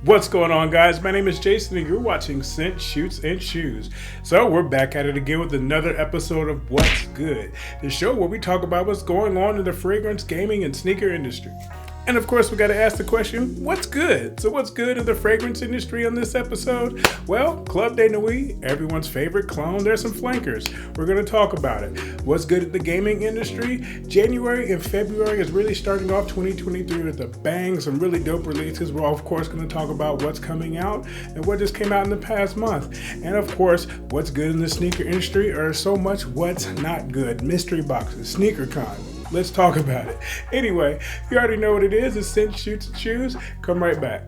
What's going on, guys? My name is Jason and you're watching Scent, Shoots, and Shoes. So we're back at it again with another episode of What's Good, the show where we talk about what's going on in the fragrance, gaming, and sneaker industry. And of course, we got to ask the question, what's good? So what's good in the fragrance industry on this episode? Well, Club de Nuit, everyone's favorite clone. There's some flankers. We're going to talk about it. What's good in the gaming industry? January and February is really starting off 2023 with a bang. Some really dope releases. We're of course going to talk about what's coming out and what just came out in the past month. And of course, what's good in the sneaker industry or so much what's not good. Mystery boxes, sneaker con. Let's talk about it. Anyway, you already know what it is. It's Scent, Shoots, and Shoes. Come right back.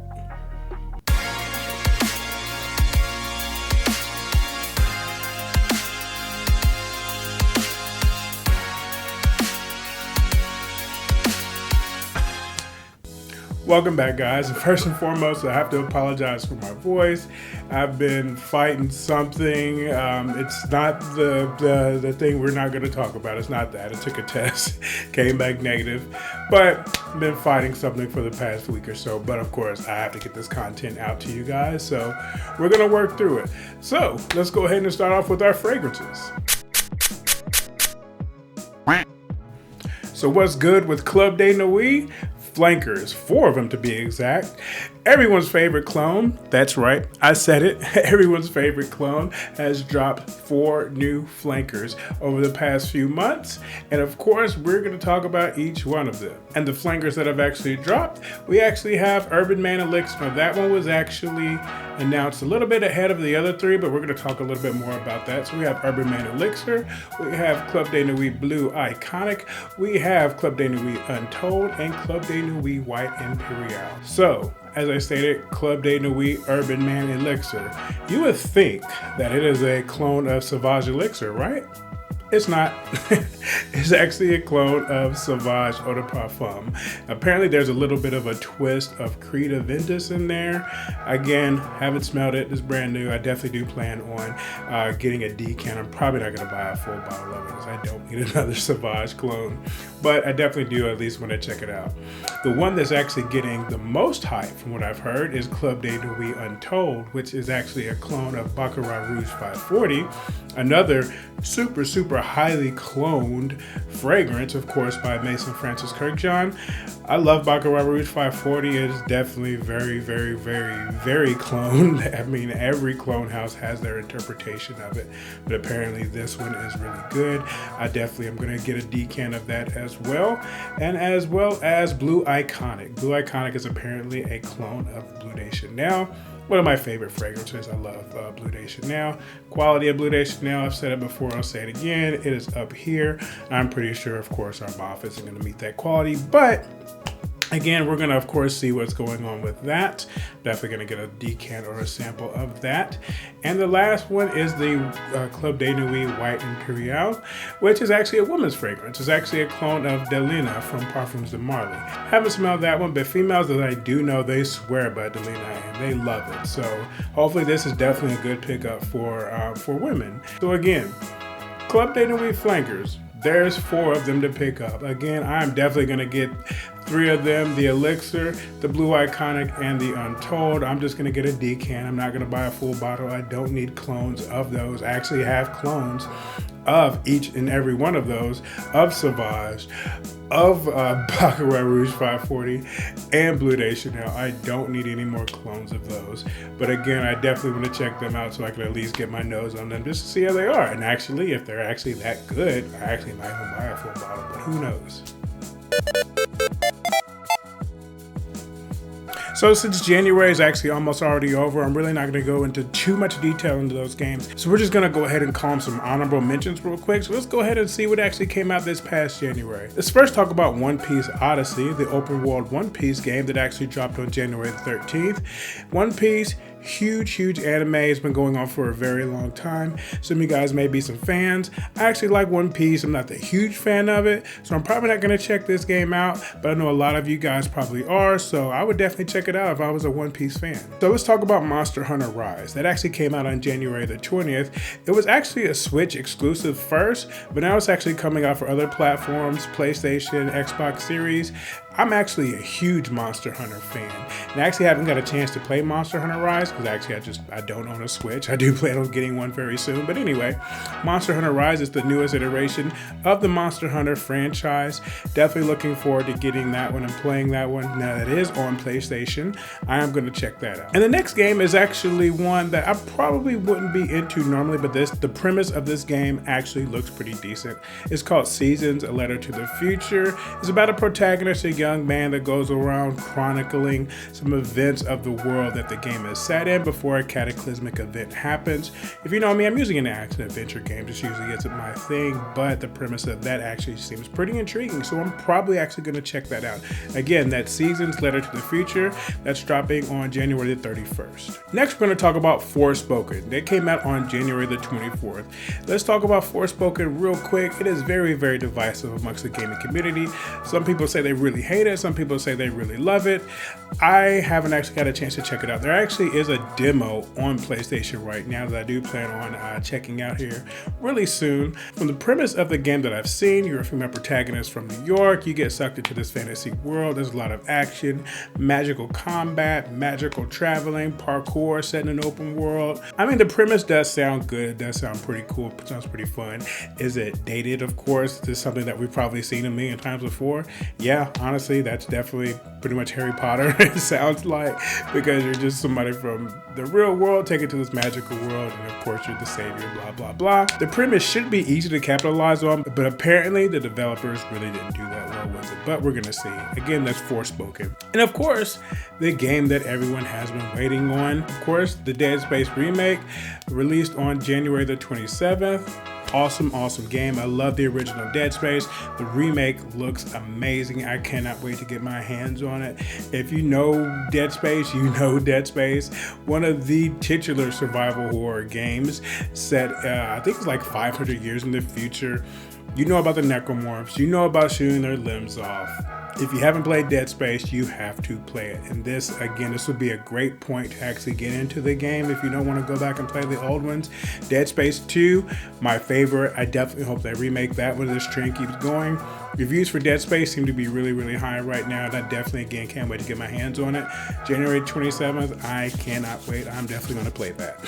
Welcome back, guys. And first and foremost, I have to apologize for my voice. I've been fighting something. It's not the thing we're not going to talk about. It's not that. I took a test, came back negative, but I've been fighting something for the past week or so. But of course, I have to get this content out to you guys. So we're going to work through it. So let's go ahead and start off with our fragrances. So what's good with Club de Nuit? Flankers, 4 of them to be exact. Everyone's favorite clone, that's right, I said it, everyone's favorite clone has dropped 4 new flankers over the past few months. And of course, we're going to talk about each one of them. And the flankers that have actually dropped, we actually have Urban Man Elixir. Now, that one was actually announced a little bit ahead of the other 3, but we're going to talk a little bit more about that. So we have Urban Man Elixir, we have Club de Nuit Blue Iconic, we have Club de Nuit Untold, and Club de Nuit White Imperial. So, as I stated, Club de Nuit Urban Man Elixir. You would think that it is a clone of Sauvage Elixir, right? It's not. It's actually a clone of Sauvage Eau de Parfum. Apparently there's a little bit of a twist of Creed Aventus in there. Again, haven't smelled it. It's brand new. I definitely do plan on getting a decant. I'm probably not going to buy a full bottle of it because I don't need another Sauvage clone. But I definitely do at least want to check it out. The one that's actually getting the most hype from what I've heard is Club de Nuit Untold, which is actually a clone of Baccarat Rouge 540, another super highly cloned fragrance, of course, by Mason Francis Kirkjohn. I love Baccarat Rouge 540. It is definitely very cloned. I mean, every clone house has their interpretation of it, but apparently this one is really good. I definitely am going to get a decant of that as well, and as well as Blue Iconic. Blue Iconic is apparently a clone of Bleu de Chanel. One of my favorite fragrances. I love Bleu de Chanel. Quality of Bleu de Chanel, I've said it before, I'll say it again. It is up here. I'm pretty sure, of course, our Moth isn't going to meet that quality, but again, we're going to, of course, see what's going on with that. Definitely going to get a decant or a sample of that. And the last one is the Club de Nuit White Imperial, which is actually a woman's fragrance. It's actually a clone of Delina from Parfums de Marly. Haven't smelled that one, but females that I do know, they swear by Delina and they love it. So hopefully this is definitely a good pickup for women. So again, Club de Nuit flankers. There's 4 of them to pick up. Again, I'm definitely going to get 3 of them, the Elixir, the Blue Iconic, and the Untold. I'm just going to get a decant. I'm not going to buy a full bottle. I don't need clones of those. I actually have clones of each and every one of those, of Sauvage, of Baccarat Rouge 540, and Bleu de Chanel. I don't need any more clones of those. But again, I definitely want to check them out so I can at least get my nose on them just to see how they are. And actually, if they're actually that good, I actually might even buy a full bottle, but who knows? So since January is actually almost already over, I'm really not going to go into too much detail into those games. So we're just going to go ahead and call them some honorable mentions real quick. So let's go ahead and see what actually came out this past January. Let's first talk about One Piece Odyssey, the open world One Piece game that actually dropped on January the 13th. One Piece, huge anime. It's been going on for a very long time. Some of you guys may be some fans. I actually like One Piece. I'm not the huge fan of it, so I'm probably not going to check this game out, but I know a lot of you guys probably are, so I would definitely check it out if I was a One Piece fan. So let's talk about Monster Hunter Rise. That actually came out on January the 20th. It was actually a Switch exclusive first, but now it's actually coming out for other platforms, PlayStation, Xbox Series. I'm actually a huge Monster Hunter fan, and I actually haven't got a chance to play Monster Hunter Rise because I don't own a Switch. I do plan on getting one very soon, but anyway, Monster Hunter Rise is the newest iteration of the Monster Hunter franchise. Definitely looking forward to getting that one and playing that one. Now that is on PlayStation, I am going to check that out. And the next game is actually one that I probably wouldn't be into normally, but the premise of this game actually looks pretty decent. It's called Seasons: A Letter to the Future. It's about a protagonist, a young man that goes around chronicling some events of the world that the game is set in before a cataclysmic event happens. If you know me, I'm using an action adventure game. This usually isn't my thing, but the premise of that actually seems pretty intriguing, so I'm probably actually going to check that out. Again, that's Seasons: Letter to the Future. That's dropping on January the 31st. Next, we're going to talk about Forspoken. They came out on January the 24th. Let's talk about Forspoken real quick. It is very, very divisive amongst the gaming community. Some people say they really hate it. Some people say they really love it. I haven't actually got a chance to check it out. There actually is a demo on PlayStation right now that I do plan on checking out here really soon. From the premise of the game that I've seen, you're a female protagonist from New York. You get sucked into this fantasy world. There's a lot of action, magical combat, magical traveling, parkour set in an open world. I mean, the premise does sound good. It does sound pretty cool. It sounds pretty fun. Is it dated? Of course. This is something that we've probably seen a million times before. Yeah, honestly, that's definitely pretty much Harry Potter. It sounds like, because you're just somebody from the real world taken to this magical world, and of course you're the savior, blah blah blah. The premise should be easy to capitalize on, but apparently the developers really didn't do that well with it, but we're gonna see. Again, that's Forspoken. And of course, the game that everyone has been waiting on, of course, the Dead Space remake, released on January the 27th. Awesome game. I love the original Dead Space. The remake looks amazing. I cannot wait to get my hands on it. If you know Dead Space, you know Dead Space. One of the titular survival horror games set, I think it's like 500 years in the future. You know about the necromorphs. You know about shooting their limbs off. If you haven't played Dead Space, you have to play it. And this would be a great point to actually get into the game if you don't want to go back and play the old ones. Dead Space 2, my favorite. I definitely hope they remake that when this trend keeps going. Reviews for Dead Space seem to be really, really high right now. And I definitely, again, can't wait to get my hands on it. January 27th, I cannot wait. I'm definitely going to play that.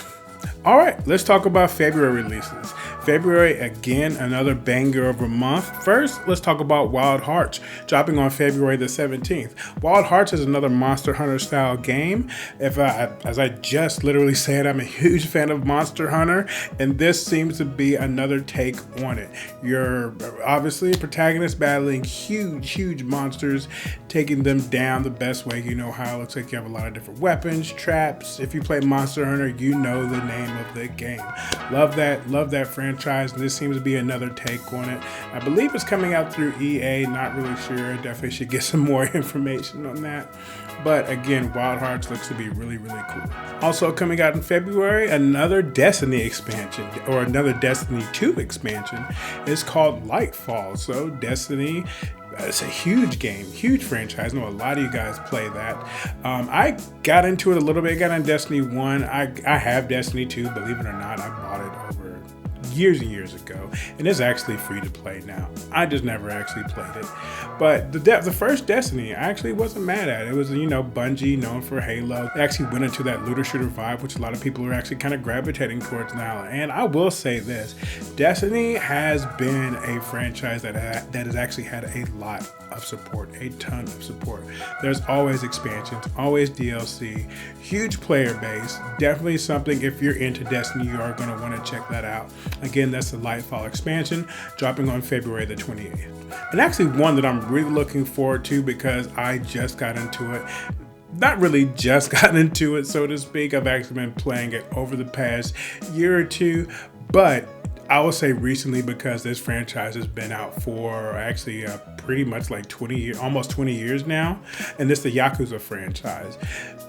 All right, let's talk about February releases. February, again, another banger of a month. First, let's talk about Wild Hearts, dropping on February the 17th. Wild Hearts is another Monster Hunter style game. As I just literally said, I'm a huge fan of Monster Hunter, and this seems to be another take on it. You're obviously a protagonist battling huge monsters, taking them down the best way you know how. It looks like you have a lot of different weapons, traps. If you play Monster Hunter, you know the name of the game. Love that franchise. This seems to be another take on it. I believe it's coming out through EA, not really sure. Definitely should get some more information on that. But again, Wild Hearts looks to be really, really cool. Also coming out in February, another Destiny expansion, or another Destiny 2 expansion. It's called Lightfall. So Destiny, it's a huge game, huge franchise. I know a lot of you guys play that. I got into it a little bit, got on Destiny 1. I have Destiny 2, believe it or not. I bought it over years and years ago, and it's actually free to play now. I just never actually played it. But the first Destiny, I actually wasn't mad at. It was, Bungie, known for Halo. They actually went into that looter shooter vibe, which a lot of people are actually kind of gravitating towards now. And I will say this, Destiny has been a franchise that has actually had a lot of support, a ton of support. There's always expansions, always DLC, huge player base. Definitely something, if you're into Destiny, you are going to want to check that out. Again, that's the Lightfall expansion, dropping on February the 28th. And actually one that I'm really looking forward to because I just got into it. Not really just gotten into it, so to speak. I've actually been playing it over the past year or two, but I would say recently because this franchise has been out for actually pretty much like 20 years, almost 20 years now. And it's the Yakuza franchise.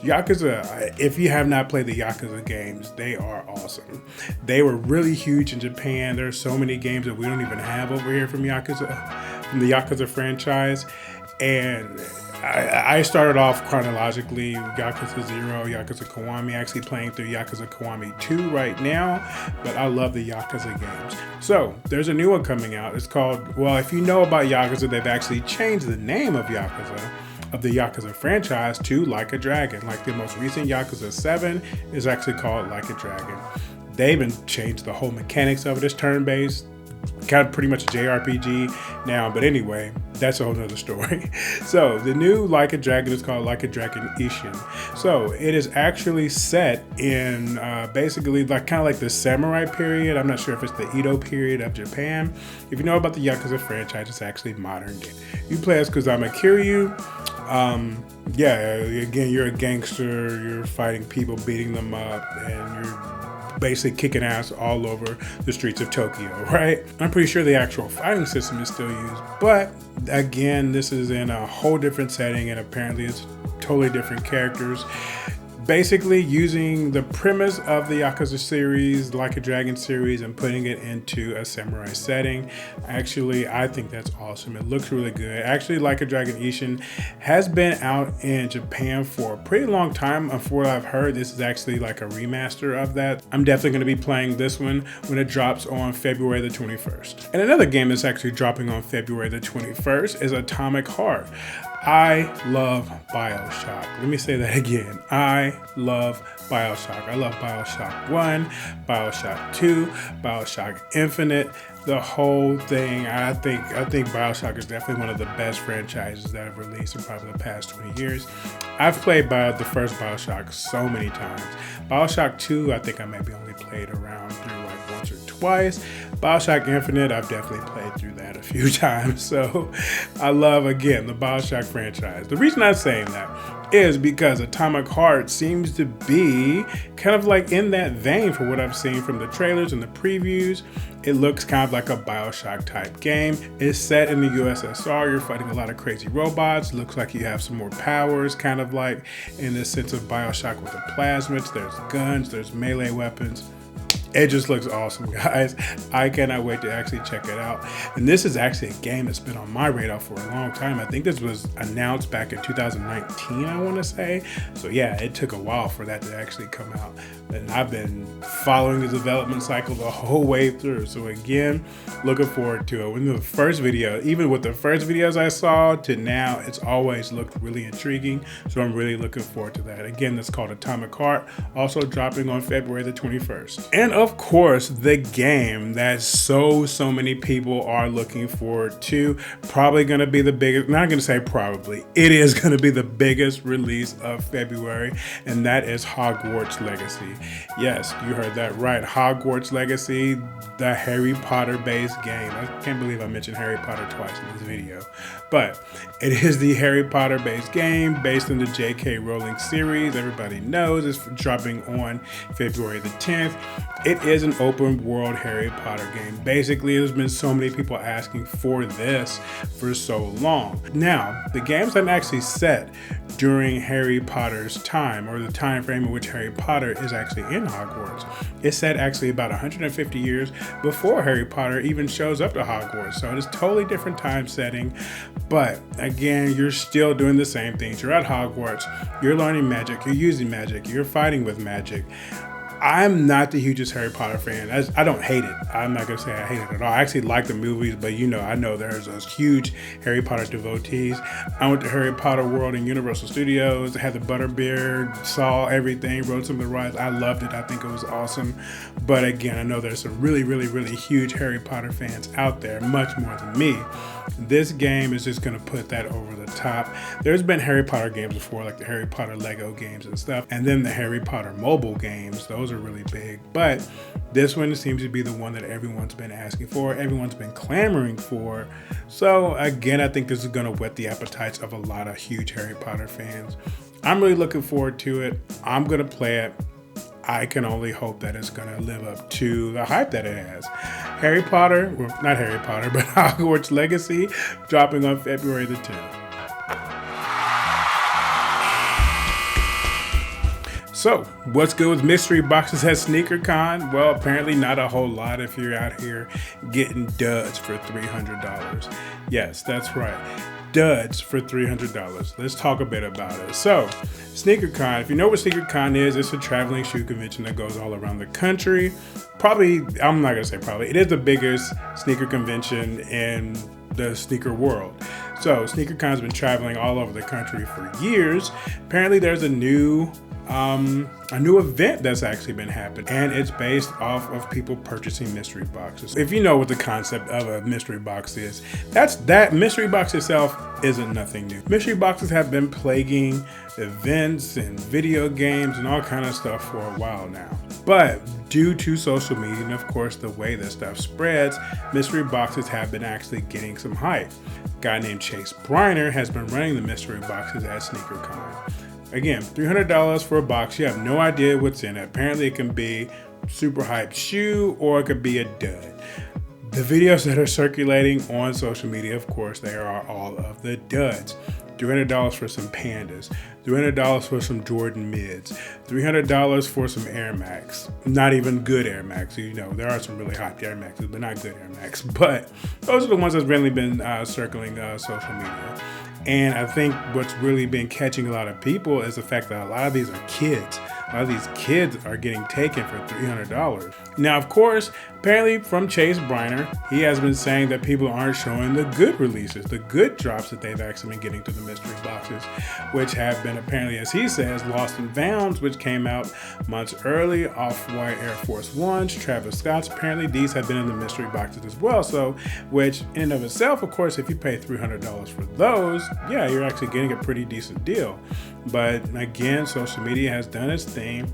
Yakuza, if you have not played the Yakuza games, they are awesome. They were really huge in Japan. There's so many games that we don't even have over here from the Yakuza franchise. And I started off chronologically, Yakuza 0, Yakuza Kiwami, actually playing through Yakuza Kiwami 2 right now, but I love the Yakuza games. So, there's a new one coming out. It's called, well, if you know about Yakuza, they've actually changed the name of Yakuza, of the Yakuza franchise, to Like a Dragon. Like the most recent Yakuza 7 is actually called Like a Dragon. They even changed the whole mechanics of it. It's turn-based, kind of pretty much a JRPG now, but anyway, that's a whole nother story. So the new Like a Dragon is called Like a Dragon Ishin. So it is actually set in basically like kind of like the samurai period. I'm not sure if it's the Edo period of Japan. If you know about the Yakuza franchise, it's actually modern day. You play as Kazama Kiryu. Yeah, again, you're a gangster, you're fighting people, beating them up, and you're basically kicking ass all over the streets of Tokyo, right? I'm pretty sure the actual fighting system is still used, but again, this is in a whole different setting, and apparently it's totally different characters. Basically using the premise of the Yakuza series, Like a Dragon series, and putting it into a samurai setting. Actually, I think that's awesome. It looks really good. Actually, Like a Dragon Ishin has been out in Japan for a pretty long time. And from what I've heard, this is actually like a remaster of that. I'm definitely going to be playing this one when it drops on February the 21st. And another game that's actually dropping on February the 21st is Atomic Heart. I love BioShock. Let me say that again. I love BioShock. I love BioShock 1, BioShock 2, BioShock Infinite, the whole thing. I think BioShock is definitely one of the best franchises that have released in probably the past 20 years. I've played the first BioShock so many times. BioShock 2, I think I maybe only played around through like once or twice. BioShock Infinite, I've definitely played through that a few times. So I love, again, the BioShock franchise. The reason I'm saying that is because Atomic Heart seems to be kind of like in that vein for what I've seen from the trailers and the previews. It looks kind of like a BioShock type game. It's set in the USSR. You're fighting a lot of crazy robots. Looks like you have some more powers, kind of like in the sense of BioShock with the plasmids. There's guns, there's melee weapons. It just looks awesome, guys. I cannot wait to actually check it out. And this is actually a game that's been on my radar for a long time. I think this was announced back in 2019, I want to say. So yeah, it took a while for that to actually come out. And I've been following the development cycle the whole way through. So again, looking forward to it. When the first video, even with the first videos I saw to now, it's always looked really intriguing. So I'm really looking forward to that. Again, that's called Atomic Heart, also dropping on February the 21st. And of course, the game that so many people are looking forward to, probably going to be the biggest, not going to say probably, it is going to be the biggest release of February, and that is Hogwarts Legacy. Yes, you heard that right. Hogwarts Legacy, the Harry Potter based game. I can't believe I mentioned Harry Potter twice in this video, but it is the Harry Potter based game based in the J.K. Rowling series. Everybody knows it's dropping on February the 10th. It is an open world Harry Potter game. Basically, there's been so many people asking for this for so long. Now, the game's not actually set during Harry Potter's time, or the time frame in which Harry Potter is actually in Hogwarts. It's set actually about 150 years before Harry Potter even shows up to Hogwarts. So it's totally different time setting. But again, you're still doing the same things. You're at Hogwarts, you're learning magic, you're using magic, you're fighting with magic. I'm not the hugest Harry Potter fan. I don't hate it. I'm not going to say I hate it at all. I actually like the movies, but I know there's those huge Harry Potter devotees. I went to Harry Potter World in Universal Studios, had the butterbeer, saw everything, rode some of the rides. I loved it. I think it was awesome. But again, I know there's some really huge Harry Potter fans out there, much more than me. This game is just going to put that over the top. There's been Harry Potter games before, like the Harry Potter Lego games and stuff, and then the Harry Potter mobile games. Those are really big, but this one seems to be the one that everyone's been asking for, everyone's been clamoring for. So again, I think this is going to whet the appetites of a lot of huge Harry Potter fans. I'm really looking forward to it. I'm going to play it. I can only hope that it's going to live up to the hype that it has. Harry Potter, well, not Harry Potter, but Hogwarts Legacy, dropping on February the 10th. So, what's good with mystery boxes at SneakerCon? Well, apparently not a whole lot if you're out here getting duds for $300. Yes, that's right. duds for $300. Let's talk a bit about it. So, SneakerCon, if you know what SneakerCon is, it's a traveling shoe convention that goes all around the country. Probably, I'm not gonna say probably, it is the biggest sneaker convention in the sneaker world. So SneakerCon's been traveling all over the country for years. Apparently there's a new event that's actually been happening, and it's based off of people purchasing mystery boxes. If you know what the concept of a mystery box is, that mystery box itself isn't nothing new. Mystery boxes have been plaguing events and video games and all kind of stuff for a while now. But due to social media and of course the way that stuff spreads, mystery boxes have been actually getting some hype. A guy named Chase Briner has been running the mystery boxes at SneakerCon. Again, $300 for a box. You have no idea what's in it. Apparently it can be super hyped shoe or it could be a dud. The videos that are circulating on social media, of course, they are all of the duds. $300 for some Pandas, $300 for some Jordan mids, $300 for some Air Max. Not even good Air Max. You know, there are some really hot Air Maxes, but not good Air Max. But those are the ones that's really been circling social media. And I think what's really been catching a lot of people is the fact that a lot of these are kids. A lot of these kids are getting taken for $300. Now, of course, apparently from Chase Briner, he has been saying that people aren't showing the good releases, the good drops that they've actually been getting through the mystery boxes, which have been apparently, as he says, Lost and Founds, which came out months early, Off-White Air Force Ones, Travis Scott's. Apparently these have been in the mystery boxes as well. So, which in and of itself, of course, if you pay $300 for those, yeah, you're actually getting a pretty decent deal. But again, social media has done its thing.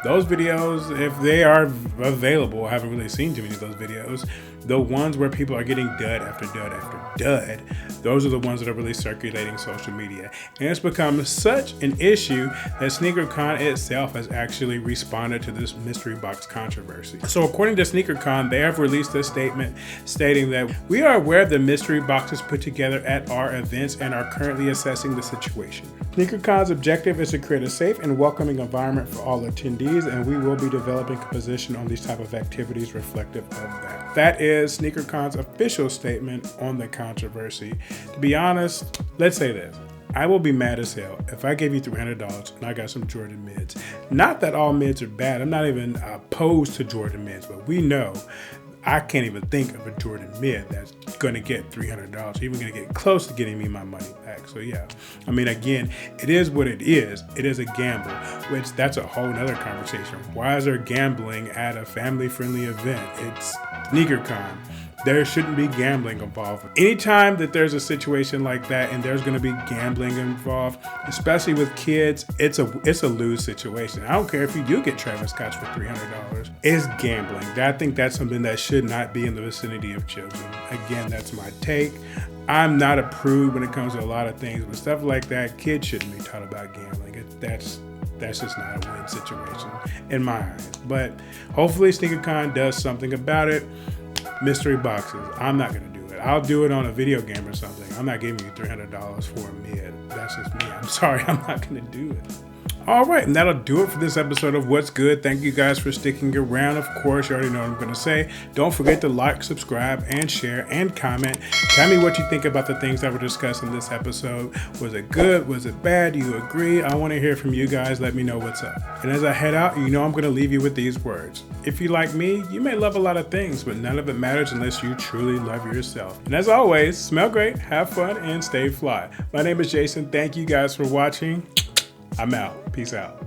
Those videos, if they are available, I haven't really seen too many of those videos. The ones where people are getting dud after dud after dud, those are the ones that are really circulating social media. And it's become such an issue that SneakerCon itself has actually responded to this mystery box controversy. So according to SneakerCon, they have released a statement stating that we are aware of the mystery boxes put together at our events and are currently assessing the situation. SneakerCon's objective is to create a safe and welcoming environment for all attendees, and we will be developing a position on these type of activities reflective of that. That is SneakerCon's official statement on the controversy. To be honest, let's say this. I will be mad as hell if I gave you $300 and I got some Jordan mids. Not that all mids are bad. I'm not even opposed to Jordan mids, but we know I can't even think of a Jordan mid that's going to get $300, even going to get close to getting me my money back. So yeah, I mean, again, it is what it is. It is a gamble, which that's a whole nother conversation. Why is there gambling at a family-friendly event? It's SneakerCon. There shouldn't be gambling involved. Anytime that there's a situation like that and there's going to be gambling involved, especially with kids, it's a lose situation. I don't care if you do get Travis Scott for $300. It's gambling. I think that's something that should not be in the vicinity of children. Again, that's my take. I'm not a prude when it comes to a lot of things, but stuff like that, kids shouldn't be taught about gambling. That's just not a win situation in my eyes. But hopefully SneakerCon does something about it. Mystery boxes, I'm not going to do it. I'll do it on a video game or something. I'm not giving you $300 for a mid. That's just me. I'm sorry, I'm not going to do it. All right, and that'll do it for this episode of What's Good. Thank you guys for sticking around. Of course, you already know what I'm going to say. Don't forget to like, subscribe, and share, and comment. Tell me what you think about the things that were discussed in this episode. Was it good? Was it bad? Do you agree? I want to hear from you guys. Let me know what's up. And as I head out, you know I'm going to leave you with these words. If you like me, you may love a lot of things, but none of it matters unless you truly love yourself. And as always, smell great, have fun, and stay fly. My name is Jason. Thank you guys for watching. I'm out. Peace out.